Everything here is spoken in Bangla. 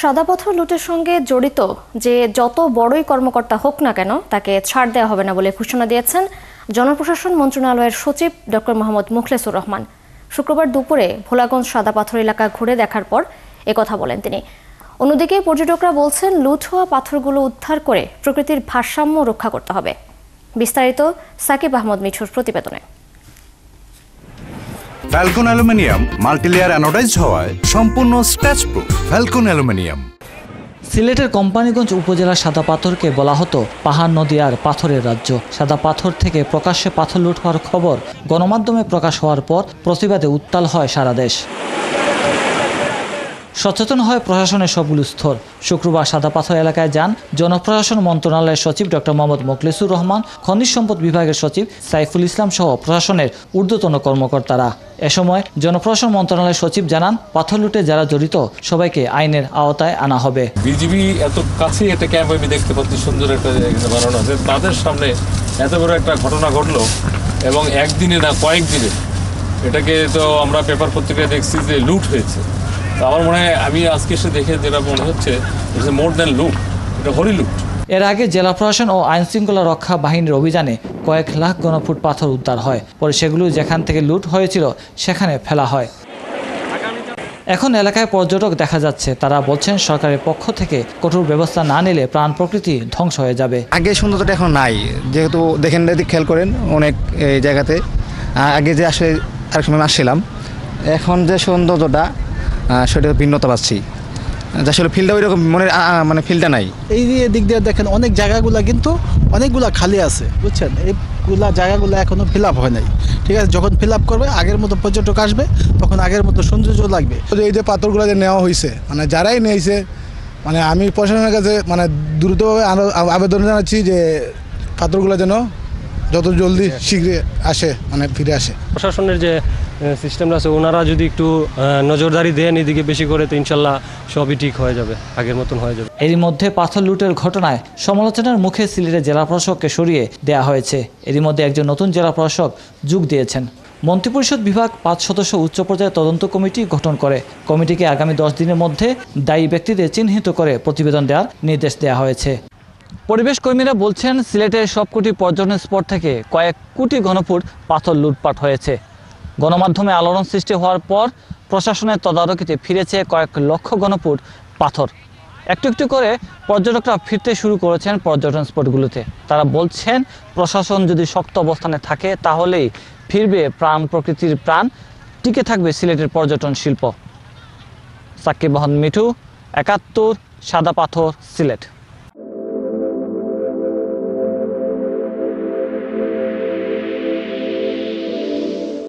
সাদা পাথর লুটের সঙ্গে জড়িত যে যত বড়ই কর্মকর্তা হোক না কেন তাকে ছাড় দেওয়া হবে না বলে ঘোষণা দিয়েছেন জনপ্রশাসন মন্ত্রণালয়ের সচিব ডক্টর মোহাম্মদ মুখলেসুর রহমান। শুক্রবার দুপুরে ভোলাগঞ্জ সাদা পাথর এলাকা ঘুরে দেখার পর একথা বলেন তিনি। অন্যদিকে পর্যটকরা বলছেন লুট হওয়া পাথরগুলো উদ্ধার করে প্রকৃতির ভারসাম্য রক্ষা করতে হবে। বিস্তারিত সাকিব আহমদ মিঠুর প্রতিবেদনে। ফ্যালকন অ্যালুমিনিয়াম মাল্টিলেয়ার অ্যানোডাইজড হওয়ায় সম্পূর্ণ স্ক্র্যাচ প্রুফ। Falcon aluminium. সিলেটের কোম্পানিগঞ্জ উপজেলার সাদা পাথরকে বলা হতো পাহাড় নদী আর পাথরের রাজ্য। সাদা পাথর থেকে প্রকাশ্যে পাথর লুট হওয়ার খবর গণমাধ্যমে প্রকাশ হওয়ার পর প্রতিবাদে উত্তাল হয় সারা দেশ। সচেতন হয় প্রশাসনের সবগুলো স্তর। শুক্রবার সাদা পাথর এলাকায় যান জনপ্রশাসন মন্ত্রণালয়ের সচিব ডক্টর মোহাম্মদ মুখলেসুর রহমান, খনিজ সম্পদ বিভাগের সচিব সাইফুল ইসলাম সহ প্রশাসনের ঊর্ধ্বতন কর্মকর্তারা। এ সময় জনপ্রশাসন মন্ত্রণালয়ের সচিব জানান, পাথর লুটে যারা জড়িত সবাইকে আইনের আওতায় আনা হবে। বিজিবি এত কাছে একটা ক্যাম্প আমি দেখতে পাচ্ছি, সুন্দর একটা বানানো আছে, তাদের সামনে এত বড় একটা ঘটনা ঘটলো এবং একদিনে না কয়েকদিনে এটাকে তো আমরা পেপার পত্রিকায় দেখছি যে লুট হয়েছে। আমার মনে হয় আমি আজকে এসে দেখে যেটা মনে হচ্ছে মোর দ্যান লুট, এটা হরি লুট। এর আগে জেলা প্রশাসন ও আইন শৃঙ্খলা রক্ষা বাহিনীর অভিযানে কয়েক লাখ ঘনফুট পাথর উদ্ধার হয়। পরে সেগুলো যেখান থেকে লুট হয়েছিল সেখানে ফেলা হয়। এখন এলাকায় পর্যটক দেখা যাচ্ছে, তারা বলছেন সরকারের পক্ষ থেকে কঠোর ব্যবস্থা না নিলে প্রাণ প্রকৃতি ধ্বংস হয়ে যাবে। আগে সৌন্দর্যটা এখন নাই, যেহেতু দেখেন খেয়াল করেন অনেক জায়গাতে আগে যে আসলে আরেক সময় আসছিলাম, এখন যে সৌন্দর্যটা সেটা ভিন্নতা পাচ্ছি। আসলে ফিল্ডটা ওই রকম মানে ফিল্ডটা নাই। এই দিক দিয়ে দেখেন অনেক জায়গাগুলো কিন্তু অনেকগুলা খালি আছে, বুঝছেন। এইগুলা জায়গাগুলো এখনো ফিল আপ হয় নাই। ঠিক আছে, যখন ফিল আপ করবে আগের মতো পর্যটক আসবে, তখন আগের মতো সৌন্দর্য লাগবে। এই যে পাথরগুলো যে নেওয়া হয়েছে, মানে যারাই নিয়েছে, মানে আমি প্রশাসনের কাছে মানে দ্রুতভাবে আবেদন জানাচ্ছি যে পাথরগুলো যেন যত জলদি শীঘ্রই আসে, মানে ফিরে আসে। প্রশাসনের যে সিস্টেমটা আছে ওনারা যদি একটু নজরদারি দেন এদিকে বেশি করে, তো ইনশাল্লাহ সবই ঠিক হয়ে যাবে, আগের মতন হয়ে যাবে। এরই মধ্যে পাথর লুটের ঘটনায় সমালোচনার মুখে সিলেটের জেলা প্রশাসককে সরিয়ে দেওয়া হয়েছে। এরই মধ্যে একজন নতুন জেলা প্রশাসক যোগ দিয়েছেন। মন্ত্রিপরিষদ বিভাগ 5 সদস্য উচ্চ পর্যায়ের তদন্ত কমিটি গঠন করে। কমিটিকে আগামী 10 দিনের মধ্যে দায়ী ব্যক্তিদের চিহ্নিত করে প্রতিবেদন দেওয়ার নির্দেশ দেওয়া হয়েছে। পরিবেশ কর্মীরা বলছেন, সিলেটের সবকটি পর্যটন স্পট থেকে কয়েক কোটি ঘনফুট পাথর লুটপাট হয়েছে। গণমাধ্যমে আলোড়ন সৃষ্টি হওয়ার পর প্রশাসনের তদারকিতে ফিরেছে কয়েক লক্ষ ঘনফুট পাথর। একটু একটু করে পর্যটকরা ফিরতে শুরু করেছেন পর্যটন স্পটগুলোতে। তারা বলছেন, প্রশাসন যদি শক্ত অবস্থানে থাকে তাহলেই ফিরবে প্রাণ প্রকৃতির প্রাণ, টিকে থাকবে সিলেটের পর্যটন শিল্প। সাকিব আহমদ মিঠু, 71 সাদা পাথর, সিলেট।